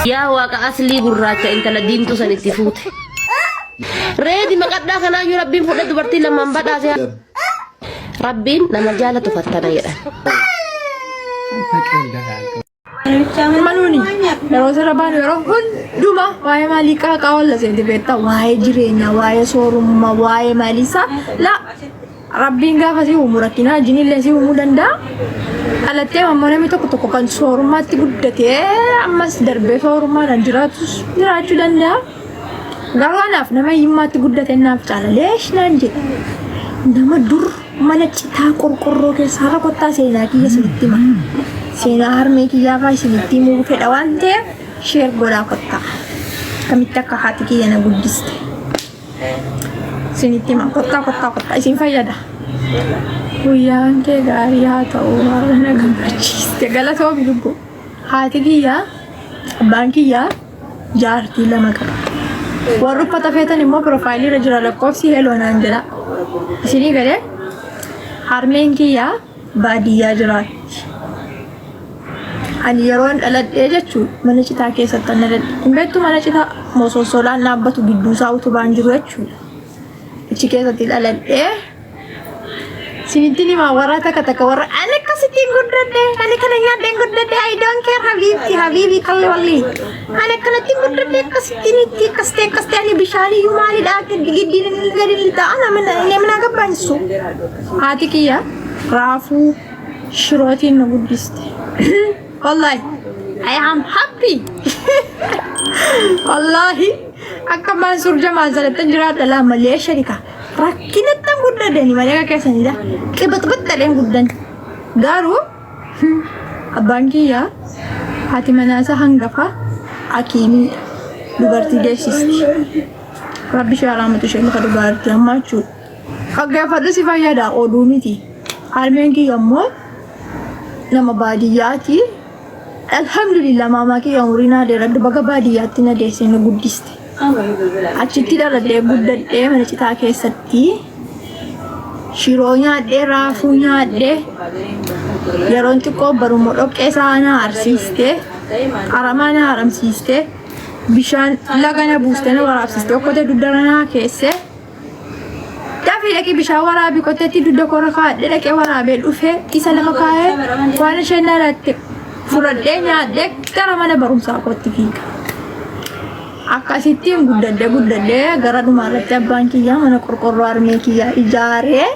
Yaa waaqa aslii gurraacha intala diimtuu san itti fuute. Reedi maqadhaa kanaayyuu rabbiin fuudhee dubartii lamaan badhaase. Rabbiin nama jaalatu fattana jedhan. Manuni yeroo sirabaan yeroo hunduma waa'ee maalii qaaqaa walla seenti beektaa waa'ee jireenya waa'ee soorummaa waa'ee maaliisaa la rabbiin gaafa si uumu rakkinaa jinillee si uumuu danda'a. Alattee ammoo namni tokko kan soorummaatti guddatee ammas darbee soorummaadhaan jiraachuu danda'a. Garuu anaaf nama himmaatti guddate naaf caalaleesh naan jedhe nama dur mana citaa qorqorroo keessaa rakkotaa seenaa kiyya sinitti hima. Seenaa harmee kiyyaa fa'aa isinitti himuu fedha waan ta'eef sheer godhaa kottaa. Kamitti akka haati kiyya na guddiste. Isinitti hima kottaa isin fayyada. Guyyaan kee gaarii haa ta'u waan na gammachiiste galatoomi lubbuu. Haati kiyyaa abbaan kiyyaa jaartii lama qaba. Warri uffata feetan immoo piroofaayilii irra jira lakkoofsi heeloo naan jedha. Isinii galee harmeen kiyyaa baadiyyaa jiraatti. Ani yeroon dhaladhee jechuun mana citaa keessatti ana dhaladhe mana citaa mososolaan dhaabbatu gidduu isaa utubaan jiru jechuudha. Ichi keessatti dhaladhee sinitti nima warra takka warra ani akkasittiin guddadhe ani kana nyaadheen guddadhe I don't care habiibii qalli walli ani akkanattiin guddadhe akkasittiin itti akkastee ani bishaaniyyuu maalidhaa giddiin gadi lixaa namna gabbaansu. Haati kiyya raafuu shirootiin na guddiste. Wallahi I am happy. Wallahi akka Mansuur Jamaal sanatti jiraadha laa malee sharika rakkinattan guddadani malee akka keessanidha qibaxbaxadheen guddan garuu abbaan kiyyaa haati manaasaa hangafa hakiimii dubartii deessisti. Rabbi ishee alaamatu ishee lafa dubartii ammaa jechuudha. Dhaggeeffadhu si fayyada oduu miti. Harmeen kiyya immoo nama baadiyyaati. Alhamdulillah mama kiyya umriin adeeradde baga baadiyyaatti na deessee na guddiste. Achitti dhaladhee guddadhee mana citaa keessatti shiroo nyaadhee raafuu nyaadhee yeroon xiqqoo barummoo dhoqqee saanaa arsiistee haramaa na haramsiistee bishaan laga na buustee na waraabsiistee okkotee duddaranaa keessee dafii dhaqii bishaan waraabii qoteetti dudda korra kaadhee dhaqee waraabee dhufee isa lafa kaa'ee waan isheen dhalatte furadhee nyaadhee gara mana barumsaa kootti fiiga. Akkasittiin guddadhee gara dhumaarratti abbaan kiyyaa mana qorqorroo harmee kiyyaa ijaaree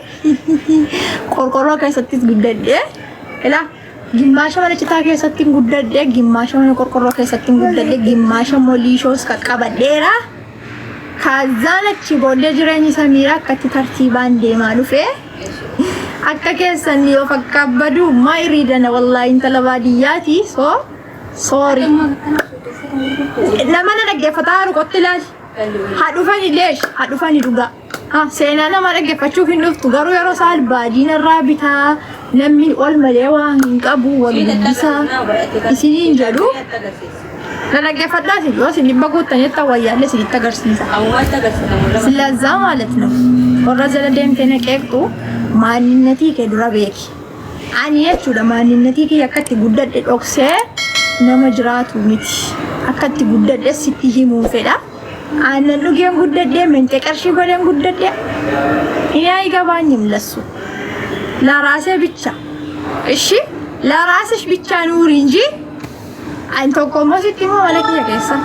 qorqorroo keessattis guddadhee ilaa gimmaasha mana citaa keessatti guddadhee gimmaasha mana qorqorroo keessatti guddadhee gimmaasha moliishoos qaqqabadheera. Kaazaan achi booddee jireenyi samiira akkatti tartiibaan deemaa dhufee akka keessan yoo fakkaabadu maayiriidana wallaahi intala baadiyyaati sorry. Nama na dhaggeeffataa jiru qotti ilaali. Hadhufani dhugaa. Seenaa nama dhaggeeffachuuf hin dhuftu garuu yeroo isaan baadiin irraa bitaa namni ol malee waan hin qabu wal guddisaa isiniin jedhu. Na dhaggeeffadhaa si yoo isin dhibba guuttanitti wayyaallee isinitti agarsiisa. Silazaa ማለት ነው. Warra jala deemtee naqeeqtu maaninnatii kee dura beeki. Ani jechuudha maaninnatii kee akkatti guddadhe dhoksee nama jiraatu miti. Akkatti guddadhe sitti himuu fedha. Aannan dhugeen guddadhe mentee qarshii godheen guddadhe. Inni ayi gabaan yimlassu. Laraasee bicha. Ishi laraasee bicha nuuri inji. An tokko immoo sitti immoo mala kiyya keessa.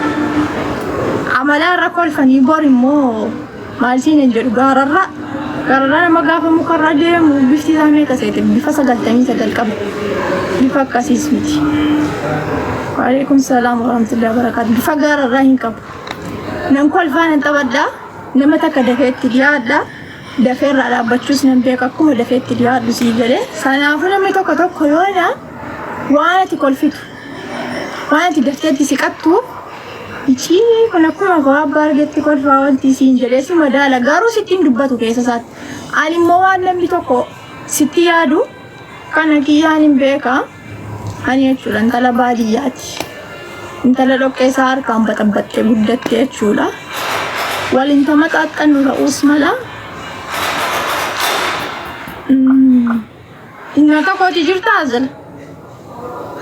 Amala irra kolfanii bor immoo maal siin jedhu gaararra nama gaafa mukarra deemu bifti isaa meeqa seete bifa 99 qaba. Bifa akkasiis miti. Waalaikum salaam warahmatullahi wabarakatuh. Bifa gaararraa hin qabu. Nan kolfaan taphattaa nama takka dafeetti dhiyaadha. Dafeerraa dhaabbachuus nan beeka akkuma dafeetti dhiyaadhu sii galee. Kanaafuu namni tokko yoona waan ati kolfitu waan ati dafteetti siqattu ichi kun akkuma gabaabaa argetti kolfaa wanti siin jedhee si madaala garuu sittiin dubbatu keessa isaatti. Ani immoo waan namni tokko sitti yaadu kana kiyyaan hin beeka. Ani jechuudha intala baadiyyaati. Intala dhoqqee isaa harkaan baxabbattee guddatte jechuudha. Waliin tama xaaxxannu ta'uus mala. Inni akka kooti jirta azal.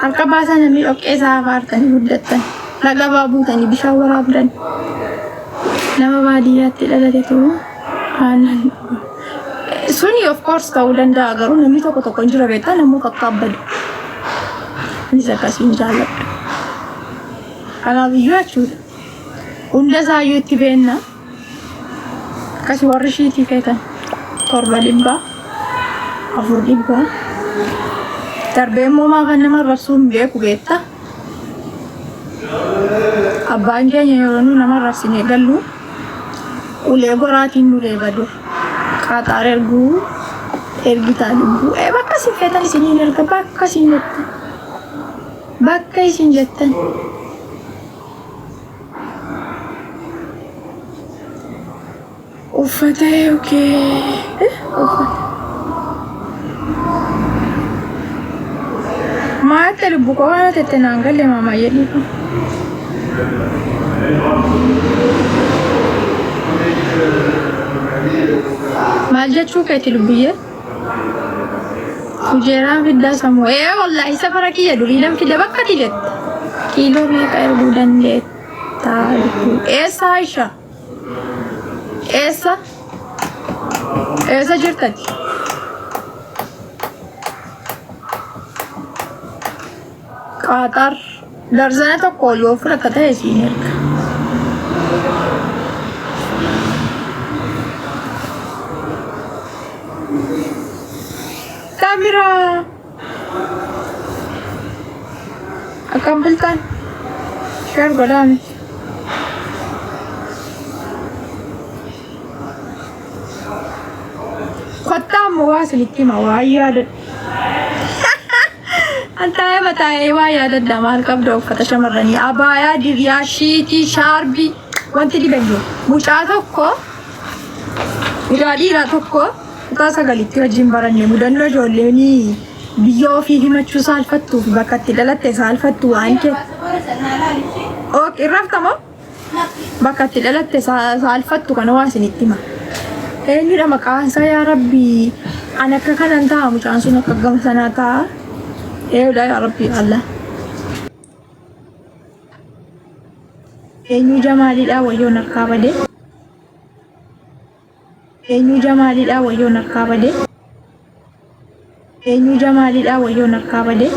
Harka baasaa namni dhoqqee isaa harkaan guddattan. laga baabutanii bishaan waraabdan nama baadiyyaatti dhalatetu aannan suni of course ta'uu danda'a garuu namni tokko hin jira beektaa namoota qaqqaabbadu anis akkasiin jaalladhu kanaaf iyyuu jechuudha hunda isaayyuu itti beenna akkasii warri shiitii feetan 700 400 darbee immoo maafan nama rarsuu hin beeku beektaa abbaan keenya yeroo nu nama rarsine gallu ulee goraatiin nuree badu qaaxaar ergitaa lubbuu bakka isin feetan isiniin erga bakka isin jettan uffata maatte lubbu koo waan tette naan galle maamaa jedhiifu maal jechuu keeti lubbiyyee kujeeraan fiddaa sammuu wallaahi safara kiyya duriidhaan fidda bakka didette kiiloo meeqa erguu dandeettaa eessa Aisha eessa jirtati qaaxaar darzana tokko yoo fudhata ta'e siin erga Tamira akkam bultaan shar godhaame kottaa ammoo waa isinitti hima waa yaadadha antaa'ee mataa'ee waa yaadadha maal qabda uffata shamarranii abaayaa diriyaa shiitii shaarbii wanti diban jiru mucaa dhiiraa tokko kutaa sagalitti wajjin baranne mudannoo ijoolleen biyya ofii himachuu saalfattuuf bakka itti dhalatte saalfattu waan kee irraftamoo bakka itti dhalatte saalfattu kana waa isinitti hima eenyudha maqaan isaa yaa rabbii an akka kanan ta'a mucaan sun akka gama sanaa ta'a eeyudha yaa rabbii Allah eenyu jamaaliidha wayyoon harkaa badee eenyu jamaaliidha wayyoon harkaa badee